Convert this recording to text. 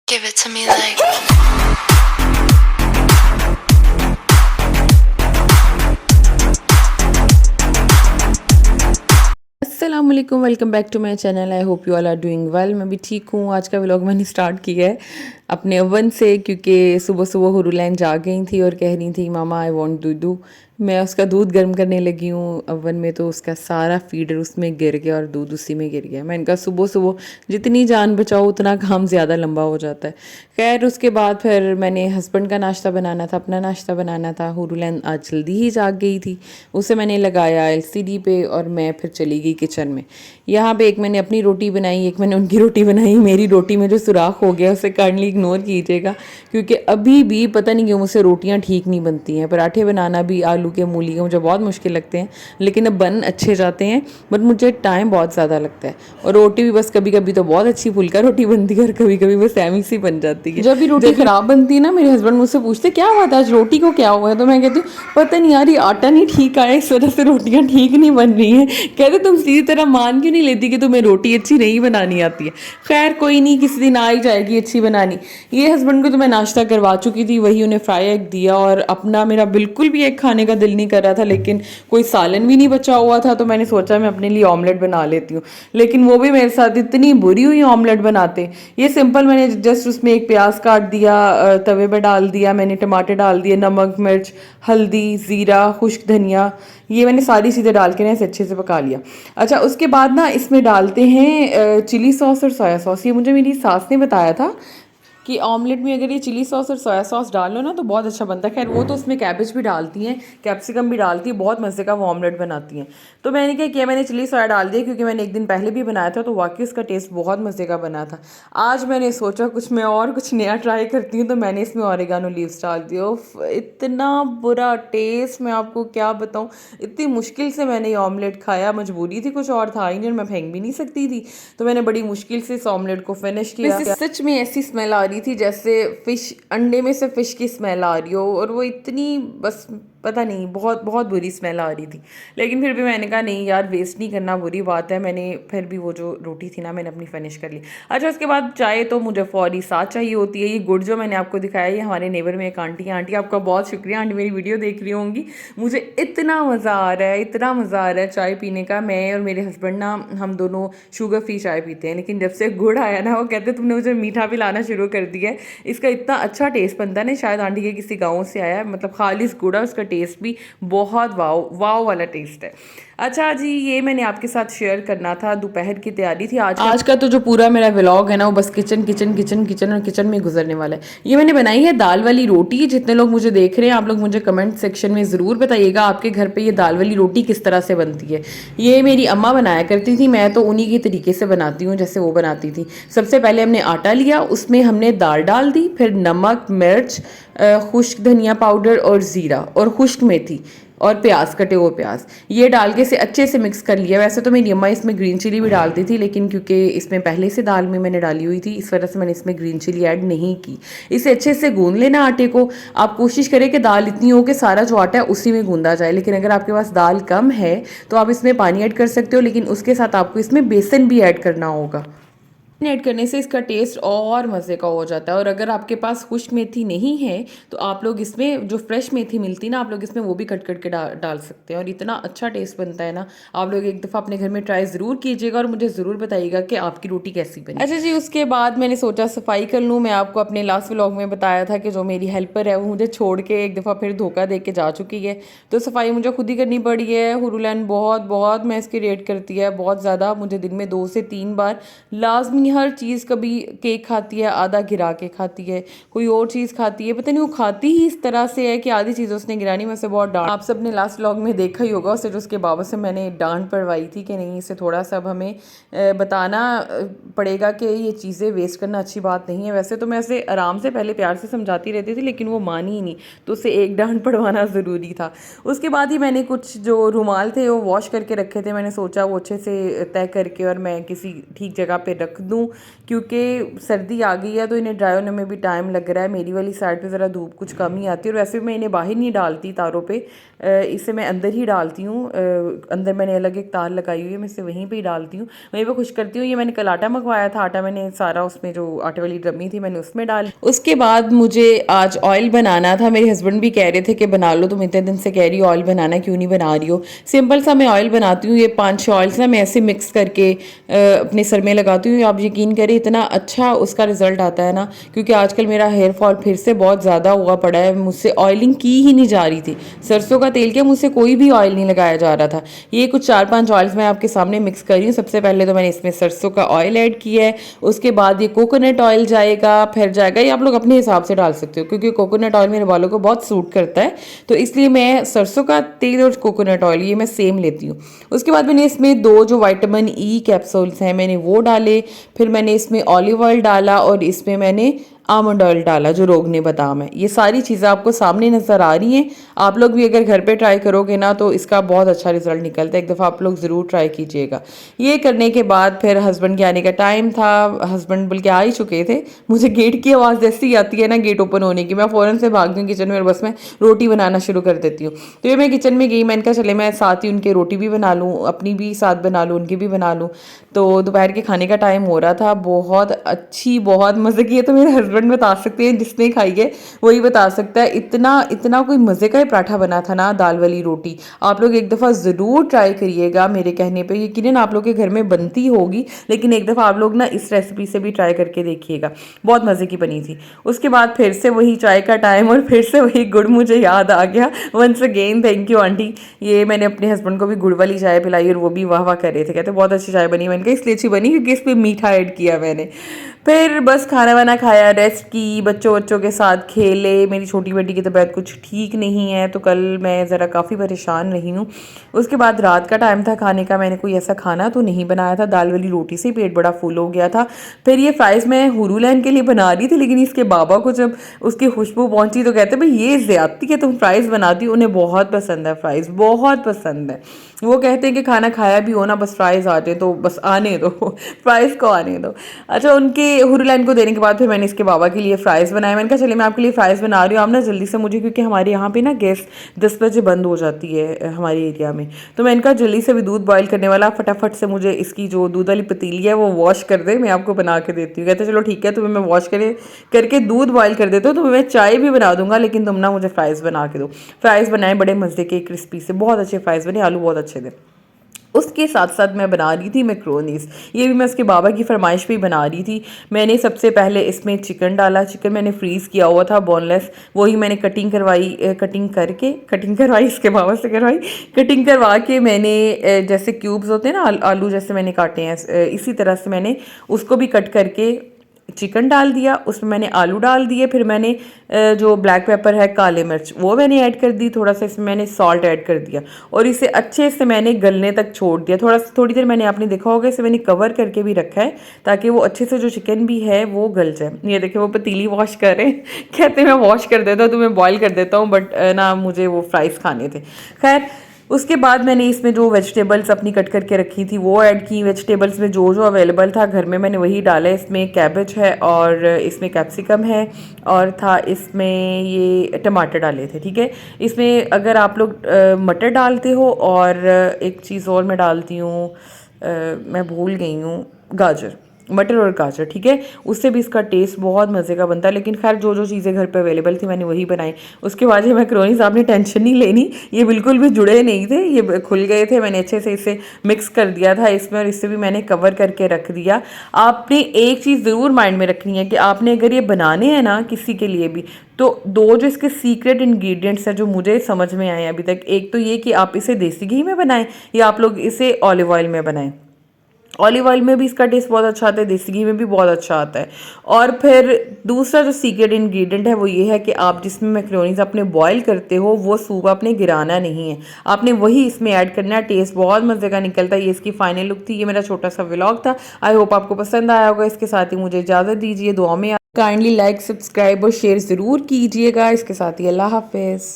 Give it to me like अस्सलामुअलैकुम, welcome back to my channel. I hope you all are doing well. मैं भी ठीक हूँ। आज का व्लॉग मैंने स्टार्ट किया है अपने ओवन से, क्योंकि सुबह सुबह हुरूलैन जाग गई थी और कह रही थी मामा आई वांट दूधू। मैं उसका दूध गर्म करने लगी हूँ ओवन में, तो उसका सारा फीडर उसमें गिर गया और दूध उसी में गिर गया। मैंने कहा सुबह सुबह जितनी जान बचाओ उतना काम ज़्यादा लंबा हो जाता है। खैर उसके बाद फिर मैंने हस्बैंड का नाश्ता बनाना था, अपना नाश्ता बनाना था। हुरूलैन आज जल्दी ही जाग गई थी, उसे मैंने लगाया एलसीडी पे और मैं फिर चली गई किचन में। यहाँ पे एक मैंने अपनी रोटी बनाई, एक मैंने उनकी रोटी बनाई। मेरी रोटी में जो सुराख हो गया उसे काइंडली इग्नोर कीजिएगा, क्योंकि अभी भी पता नहीं क्यों मुझसे रोटियाँ ठीक नहीं बनती हैं। पराठे बनाना भी आलू के मूली के मुझे बहुत मुश्किल लगते हैं, लेकिन अब बन अच्छे जाते हैं, बट मुझे टाइम बहुत ज़्यादा लगता है। और रोटी भी बस कभी कभी तो बहुत अच्छी फुल्का रोटी बनती है और कभी कभी बस सैमी सी बन जाती है। जब भी रोटी ख़राब बनती है ना, मेरे हस्बैंड मुझसे पूछते क्या हुआ था आज, रोटी को क्या हुआ है? तो मैं कहती हूँ पता नहीं यार, ये आटा नहीं ठीक आया, इस वजह से रोटियाँ ठीक नहीं बन रही हैं। कहते तुम सीधी तरह मान क्यों नहीं लेती कि तुम्हें रोटी अच्छी नहीं बनानी आती है। खैर कोई नहीं, किसी दिन आ ही जाएगी अच्छी बनानी। ये हस्बैंड को तो मैं नाश्ता करवा चुकी थी, वही उन्हें फ्राई एग दिया। और अपना मेरा बिल्कुल भी एग खाने का दिल नहीं कर रहा था, लेकिन कोई सालन भी नहीं बचा हुआ था, तो मैंने सोचा मैं अपने लिए ऑमलेट बना लेती हूँ। लेकिन वो भी मेरे साथ इतनी बुरी हुई ऑमलेट बनाते। ये सिंपल, मैंने जस्ट उसमें एक प्याज काट दिया, तवे पर डाल दिया, मैंने टमाटर डाल दिए, नमक मिर्च हल्दी ज़ीरा खुश्क धनिया, ये मैंने सारी चीज़ें डाल के ना इसे अच्छे से पका लिया। अच्छा उसके बाद ना इसमें डालते हैं चिली सॉस और सोया सॉस। ये मुझे मेरी सास ने बताया था कि ऑमलेट में अगर ये चिली सॉस और सोया सॉस डाल लो ना तो बहुत अच्छा बनता है। खैर वो तो उसमें कैबेज भी डालती हैं, कैप्सिकम भी डालती है, बहुत मज़े का वो ऑमलेट बनाती हैं। तो मैंने क्या किया, मैंने चिली सोया डाल दिया, क्योंकि मैंने एक दिन पहले भी बनाया था तो वाकई उसका टेस्ट बहुत मज़े का बना था। आज मैंने सोचा कुछ मैं और कुछ नया ट्राई करती हूँ, तो मैंने इसमें ऑरिगानो लीव्स डाल दिया। उफ, इतना बुरा टेस्ट, मैं आपको क्या बताऊँ। इतनी मुश्किल से मैंने ये ऑमलेट खाया, मजबूरी थी, कुछ और था ही नहीं और मैं फेंक भी नहीं सकती थी, तो मैंने बड़ी मुश्किल से इस ऑमलेट को फिनिश किया। सच में ऐसी स्मेल आ रही थी जैसे फिश, अंडे में से फिश की स्मेल आ रही हो, और वो इतनी बस पता नहीं, बहुत बहुत बुरी स्मेल आ रही थी। लेकिन फिर भी मैंने कहा नहीं यार, वेस्ट नहीं करना, बुरी बात है। मैंने फिर भी वो जो रोटी थी ना मैंने अपनी फिनिश कर ली। अच्छा उसके बाद चाय तो मुझे फौरी साथ चाहिए होती है। ये गुड़ जो मैंने आपको दिखाया, ये हमारे नेबर में एक आंटी है। आंटी आपका बहुत शुक्रिया, आंटी मेरी वीडियो देख रही होंगी। मुझे इतना मज़ा आ रहा है, इतना मज़ा आ रहा है चाय पीने का। मैं और मेरे हस्बैंड ना हम दोनों शुगर फ्री चाय पीते हैं, लेकिन जब से गुड़ आया ना, वो कहते तुमने मुझे मीठा भी लाना शुरू कर दिया है। इसका इतना अच्छा टेस्ट बनता है ना, शायद आंटी के किसी गाँव से आया है, मतलब खालिस गुड़ है, उसका टेस्ट भी बहुत वाव वाव वाला टेस्ट है। अच्छा जी, ये मैंने आपके साथ शेयर करना था, दोपहर की तैयारी थी। आज का तो जो पूरा मेरा व्लॉग है ना, वो बस किचन किचन किचन किचन और किचन में गुजरने वाला है। ये मैंने बनाई है दाल वाली रोटी। जितने लोग मुझे देख रहे हैं, आप लोग मुझे कमेंट सेक्शन में ज़रूर बताइएगा आपके घर पे ये दाल वाली रोटी किस तरह से बनती है। ये मेरी अम्मा बनाया करती थी, मैं तो उन्हीं के तरीके से बनाती हूँ जैसे वो बनाती थी। सबसे पहले हमने आटा लिया, उसमें हमने दाल डाल दी, फिर नमक मिर्च खुश्क धनिया पाउडर और ज़ीरा और खुश्क मेथी और प्याज, कटे हुए प्याज, ये डाल के इसे अच्छे से मिक्स कर लिया। वैसे तो मेरी अम्मा इसमें ग्रीन चिली भी डालती थी, लेकिन क्योंकि इसमें पहले से दाल में मैंने डाली हुई थी, इस वजह से मैंने इसमें ग्रीन चिली ऐड नहीं की। इसे अच्छे से गूंद लेना आटे को। आप कोशिश करें कि दाल इतनी हो कि सारा जो आटा है उसी में गूंदा जाए, लेकिन अगर आपके पास दाल कम है तो आप इसमें पानी ऐड कर सकते हो, लेकिन उसके साथ आपको इसमें बेसन भी ऐड करना होगा। ऐड करने से इसका टेस्ट और मज़े का हो जाता है। और अगर आपके पास खुश्क मेथी नहीं है तो आप लोग इसमें जो फ्रेश मेथी मिलती है ना, आप लोग इसमें वो भी कट करके डाल सकते हैं, और इतना अच्छा टेस्ट बनता है ना। आप लोग एक दफ़ा अपने घर में ट्राई ज़रूर कीजिएगा और मुझे ज़रूर बताइएगा कि आपकी रोटी कैसी बनी। अच्छा जी, उसके बाद मैंने सोचा सफाई कर लूँ। मैं आपको अपने लास्ट व्लॉग में बताया था कि जो मेरी हेल्पर है वो मुझे छोड़ के एक दफ़ा फिर धोखा दे के जा चुकी है, तो सफाई मुझे खुद ही करनी पड़ी है। हुरूलैन बहुत बहुत मैं इसकी रेट करती है, बहुत ज़्यादा। मुझे दिन में 2 से 3 बार लाजमी हर चीज़, कभी केक खाती है आधा गिरा के खाती है, कोई और चीज़ खाती है, पता नहीं वो खाती ही इस तरह से है कि आधी चीज़ उसने गिरानी। मैं से बहुत डांट, आप सब ने लास्ट व्लॉग में देखा ही होगा उसे, जो उसके बाबा से मैंने डांट पड़वाई थी कि नहीं, इसे थोड़ा सा अब हमें बताना पड़ेगा कि ये चीज़ें वेस्ट करना अच्छी बात नहीं है। वैसे तो मैं उसे आराम से पहले प्यार से समझाती रहती थी, लेकिन वो मानी ही नहीं, तो उसे एक डांट पड़वाना ज़रूरी था। उसके बाद ही मैंने कुछ जो रुमाल थे वो वॉश करके रखे थे, मैंने सोचा वो अच्छे से तय करके और मैं किसी ठीक जगह पर रख दूँ लूँ क्योंकि सर्दी आ गई है तो इन्हें ड्राई होने में भी टाइम लग रहा है। मेरी वाली साइड पे ज़रा धूप कुछ कम ही आती है, और वैसे मैं इन्हें बाहर नहीं डालती तारों पे, इसे मैं अंदर ही डालती हूँ। अंदर मैंने अलग एक तार लगाई हुई है, मैं इसे वहीं पे ही डालती हूँ, वहीं पे खुश करती हूँ। ये मैंने कल आटा मंगवाया था, आटा मैंने सारा उसमें जो आटे वाली ड्रमी थी मैंने उसमें डाल। उसके बाद मुझे आज ऑयल बनाना था। मेरे हस्बैंड भी कह रहे थे कि बना लो, तुम इतने दिन से कह रही हो ऑयल बनाना, क्यों नहीं बना रही हो। सिंपल सा मैं ऑयल बनाती हूँ, ये 5-6 ऑयल्स ना मैं ऐसे मिक्स करके अपने सर में लगाती हूँ। आप यकीन करें इतना अच्छा उसका रिजल्ट आता है ना, क्योंकि आजकल मेरा हेयर फॉल फिर से बहुत ज़्यादा हुआ पड़ा है, मुझसे ऑयलिंग की ही नहीं जा रही थी। सरसों का तेल क्या, मुझसे कोई भी ऑयल नहीं लगाया जा रहा था। ये कुछ 4-5 ऑयल्स मैं आपके सामने मिक्स कर रही हूँ। सबसे पहले तो मैंने इसमें सरसों का ऑयल ऐड किया है, उसके बाद ये कोकोनट ऑयल जाएगा, फिर जाएगा, ये आप लोग अपने हिसाब से डाल सकते हो क्योंकि कोकोनट ऑयल मेरे बालों को बहुत सूट करता है, तो इसलिए मैं सरसों का तेल और कोकोनट ऑयल ये मैं सेम लेती हूँ। उसके बाद मैंने इसमें 2 जो विटामिन ई कैप्सूल्स हैं मैंने वो डाले, फिर मैंने इसमें ऑलिव ऑयल डाला और इसमें मैंने आमंड ऑयल डाला जो रोगने बादाम है। ये सारी चीज़ें आपको सामने नज़र आ रही हैं। आप लोग भी अगर घर पे ट्राई करोगे ना तो इसका बहुत अच्छा रिजल्ट निकलता है। एक दफ़ा आप लोग ज़रूर ट्राई कीजिएगा। ये करने के बाद फिर हस्बैंड के आने का टाइम था। हस्बैंड बल्कि आ ही चुके थे। मुझे गेट की आवाज़ जैसी ही आती है ना गेट ओपन होने की, मैं फ़ौरन से भागती हूँ किचन में और बस मैं रोटी बनाना शुरू कर देती हूँ। तो ये मैं किचन में गई, मैंने कहा चले मैं साथ ही उनके रोटी भी बना लूँ, अपनी भी साथ बना लूँ, उनकी भी बना लूँ। तो दोपहर के खाने का टाइम हो रहा था। बहुत अच्छी, बहुत मज़े की, है तो मेरे हस्बैंड बता सकते हैं, जिसने खाई है वही बता सकता है। इतना इतना कोई मज़े का ही पराठा बना था ना, दाल वाली रोटी। आप लोग एक दफ़ा ज़रूर ट्राई करिएगा मेरे कहने पे, यकीनन आप लोग के घर में बनती होगी, लेकिन एक दफ़ा आप लोग ना इस रेसिपी से भी ट्राई करके देखिएगा, बहुत मज़े की बनी थी। उसके बाद फिर से वही चाय का टाइम और फिर से वही गुड़ मुझे याद आ गया। Once again thank you aunty. ये मैंने अपने हस्बैंड को भी गुड़ वाली चाय पिलाई और वो भी वाह वाह कर रहे थे, कहते बहुत अच्छी चाय बनी। मैंने कहा इसलिए अच्छी बनी क्योंकि इसमें मीठा ऐड किया मैंने। फिर बस खाना वाना खाया, रेस्ट की, बच्चों के साथ खेले। मेरी छोटी बेटी की तबीयत कुछ ठीक नहीं है तो कल मैं ज़रा काफ़ी परेशान रही हूँ। उसके बाद रात का टाइम था खाने का, मैंने कोई ऐसा खाना तो नहीं बनाया था, दाल वाली रोटी से पेट बड़ा फुल हो गया था। फिर ये फ्राइज़ मैं हुरूलैन के लिए बना रही थी, लेकिन इसके बाबा को जब उसकी खुशबू पहुंची तो कहते भाई ये ज़्यादती है, तुम फ्राइज़ बनाती हो। उन्हें बहुत पसंद है फ्राइज़, बहुत पसंद है। वो कहते हैं कि खाना खाया भी हो ना, बस फ्राइज़ आ जाए तो बस आने दो फ्राइज़ को आने दो। अच्छा, उनके हुरूलैन को देने के बाद फिर मैंने इसके बाबा के लिए फ़्राइज़ बनाए। मैंने कहा चलिए मैं आपके लिए फ़्राइज़ बना रही हूँ, आप ना जल्दी से मुझे, क्योंकि हमारे यहाँ पे ना गैस 10 बजे बंद हो जाती है हमारे एरिया में, तो मैं इनका जल्दी से भी दूध बॉयल करने वाला, फटाफट से मुझे इसकी जो दूध वाली पतीली है वो वॉश कर दे, मैं आपको बना के देती हूँ। कहते चलो ठीक है, तुम्हें मैं वॉश करके दूध बॉयल कर देता हूँ, तो मैं चाय भी बना दूंगा, लेकिन तुम ना मुझे फ़्राइज़ बना के दो। फ़्राइज़ बनाए बड़े मज़े के, क्रिस्पी से, बहुत अच्छे फ़्राइज़ बने, आलू बहुत अच्छे थे। उसके साथ साथ मैं बना रही थी मैक्रोनीस, ये भी मैं उसके बाबा की फरमाइश पे ही बना रही थी। मैंने सबसे पहले इसमें चिकन डाला, चिकन मैंने फ्रीज़ किया हुआ था बोनलेस, वही मैंने कटिंग करवाई इसके बाबा से करवाई। कटिंग करवा के मैंने जैसे क्यूब्स होते हैं ना आलू जैसे मैंने काटे हैं, इसी तरह से मैंने उसको भी कट करके चिकन डाल दिया, उसमें मैंने आलू डाल दिए, फिर मैंने जो ब्लैक पेपर है, काले मिर्च, वो मैंने ऐड कर दी, थोड़ा सा इसमें मैंने सॉल्ट ऐड कर दिया और इसे अच्छे से मैंने गलने तक छोड़ दिया। थोड़ी देर मैंने, आपने देखा होगा इसे मैंने कवर करके भी रखा है ताकि वो अच्छे से जो चिकन भी है वो गल जाए। ये देखिए वो पतीली वॉश कर रहे हैं, कहते मैं वॉश कर देता हूँ, तुम्हें बॉयल कर देता हूँ, बट ना मुझे वो फ्राइज़ खाने थे। खैर उसके बाद मैंने इसमें जो वेजिटेबल्स अपनी कट करके रखी थी वो ऐड की। वेजिटेबल्स में जो जो अवेलेबल था घर में मैंने वही डाला। इसमें कैबेज है और इसमें कैप्सिकम है और था इसमें ये टमाटर डाले थे, ठीक है। इसमें अगर आप लोग मटर डालते हो और एक चीज़ और मैं डालती हूँ, मैं भूल गई हूँ, गाजर, मटर और गाजर, ठीक है, उससे भी इसका टेस्ट बहुत मज़े का बनता है। लेकिन खैर जो जो चीज़ें घर पे अवेलेबल थी मैंने वही बनाई। उसके बाद ये मैक्रोनीज़ आपने टेंशन नहीं लेनी, ये बिल्कुल भी जुड़े नहीं थे, ये खुल गए थे। मैंने अच्छे से इसे मिक्स कर दिया था इसमें और इससे भी मैंने कवर करके रख दिया। आपने एक चीज़ ज़रूर माइंड में रखनी है कि आपने अगर ये बनाने हैं ना किसी के लिए भी, तो 2 जो इसके सीक्रेट इंग्रेडिएंट्स हैं जो मुझे समझ में आए अभी तक, एक तो ये कि आप इसे देसी घी में बनाएं या आप लोग इसे ऑलिव ऑयल में बनाएं। ऑलिव ऑयल में भी इसका टेस्ट बहुत अच्छा आता है, देसी घी में भी बहुत अच्छा आता है। और फिर दूसरा जो सीक्रेट इंग्रेडिएंट है वो ये है कि आप जिसमें मैक्रोनीज अपने बॉयल करते हो वो सूप आपने गिराना नहीं है, आपने वही इसमें ऐड करना है। टेस्ट बहुत मज़े का निकलता है। ये इसकी फाइनल लुक थी। ये मेरा छोटा सा व्लॉग था, आई होप आपको पसंद आया होगा। इसके साथ ही मुझे इजाज़त दीजिए, दुआ में काइंडली लाइक, सब्सक्राइब और शेयर ज़रूर कीजिएगा। इसके साथ ही अल्लाह हाफिज़।